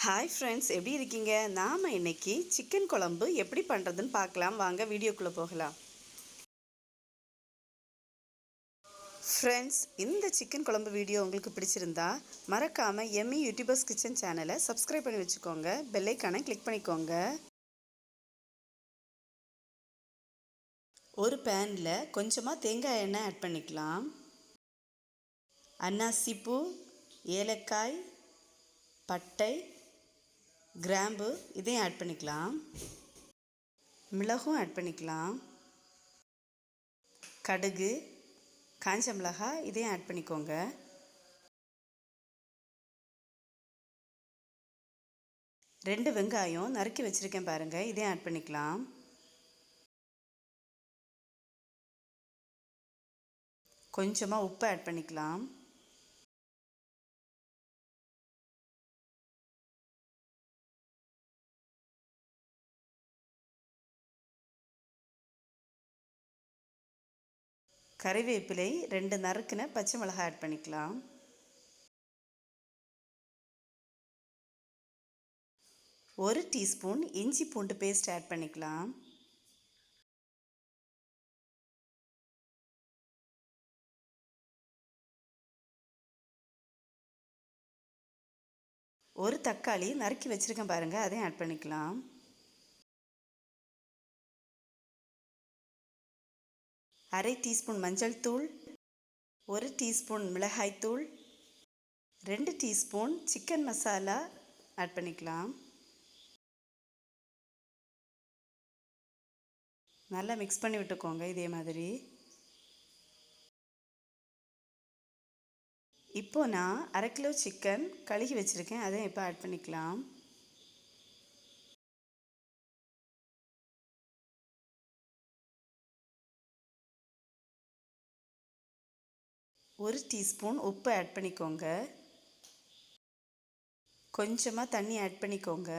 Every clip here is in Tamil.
ஹாய் ஃப்ரெண்ட்ஸ், எப்படி இருக்கீங்க? நாம் இன்னைக்கு சிக்கன் குழம்பு எப்படி பண்ணுறதுன்னு பார்க்கலாம். வாங்க வீடியோக்குள்ளே போகலாம். ஃப்ரெண்ட்ஸ், இந்த சிக்கன் குழம்பு வீடியோ உங்களுக்கு பிடிச்சிருந்தா மறக்காமல் எம்மி யூடியூபர்ஸ் கிச்சன் சேனலை சப்ஸ்கிரைப் பண்ணி வச்சுக்கோங்க. பெல் ஐகானை கிளிக் பண்ணிக்கோங்க. ஒரு பேனில் கொஞ்சமாக தேங்காய் எண்ணெய் ஆட் பண்ணிக்கலாம். அன்னாசிப்பூ, ஏலக்காய், பட்டை, கிராம்பு இதையும் ஆட் பண்ணிக்கலாம். மிளகும் ஆட் பண்ணிக்கலாம். கடுகு, காஞ்ச மிளகாய் இதையும் ஆட் பண்ணிக்கோங்க. ரெண்டு வெங்காயம் நறுக்கி வச்சுருக்கேன் பாருங்கள், இதையும் ஆட் பண்ணிக்கலாம். கொஞ்சமாக உப்பு ஆட் பண்ணிக்கலாம். கறிவேப்பிலை, ரெண்டு நறுக்கின பச்சை மிளகாய் ஆட் பண்ணிக்கலாம். ஒரு டீஸ்பூன் இஞ்சி பூண்டு பேஸ்ட் ஆட் பண்ணிக்கலாம். ஒரு தக்காளி நறுக்கி வச்சுருக்கேன் பாருங்கள், அதையும் ஆட் பண்ணிக்கலாம். அரை டீஸ்பூன் மஞ்சள் தூள், ஒரு டீஸ்பூன் மிளகாய்த்தூள், 2 டீஸ்பூன் சிக்கன் மசாலா ஆட் பண்ணிக்கலாம். நல்லா மிக்ஸ் பண்ணி விட்டுக்கோங்க. இதே மாதிரி இப்போது நான் அரை கிலோ சிக்கன் கழுகி வச்சுருக்கேன், அதையும் இப்போ ஆட் பண்ணிக்கலாம். ஒரு டீஸ்பூன் உப்பு ஆட் பண்ணிக்கோங்க. கொஞ்சமாக தண்ணி ஆட் பண்ணிக்கோங்க.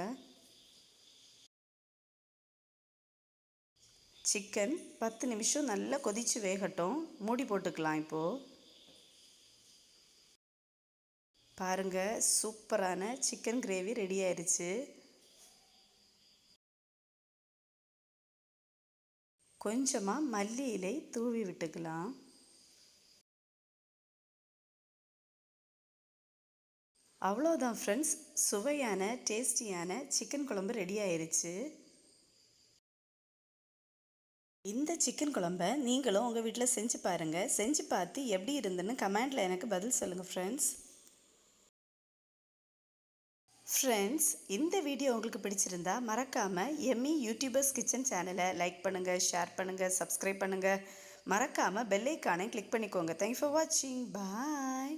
சிக்கன் 10 நிமிஷம் நல்லா கொதித்து வேகட்டும். மூடி போட்டுக்கலாம். இப்போது பாருங்கள், சூப்பரான சிக்கன் கிரேவி ரெடி ஆயிடுச்சு. கொஞ்சமாக மல்லி இலை தூவி விட்டுக்கலாம். அவ்வளோதான் ஃப்ரெண்ட்ஸ், சுவையான டேஸ்டியான சிக்கன் குழம்பு ரெடி ஆயிடுச்சு. இந்த சிக்கன் குழம்ப நீங்களும் உங்கள் வீட்டில் செஞ்சு பாருங்கள். செஞ்சு பார்த்து எப்படி இருந்துன்னு கமெண்டில் எனக்கு பதில் சொல்லுங்கள் ஃப்ரெண்ட்ஸ், இந்த வீடியோ உங்களுக்கு பிடிச்சிருந்தா மறக்காமல் எம்மி யூடியூபர்ஸ் கிச்சன் சேனலை லைக் பண்ணுங்கள், ஷேர் பண்ணுங்கள், சப்ஸ்கிரைப் பண்ணுங்கள். மறக்காமல் பெல் ஐகானை கிளிக் பண்ணிக்கோங்க. தேங்க்ஸ் ஃபார் வாட்சிங். பாய்.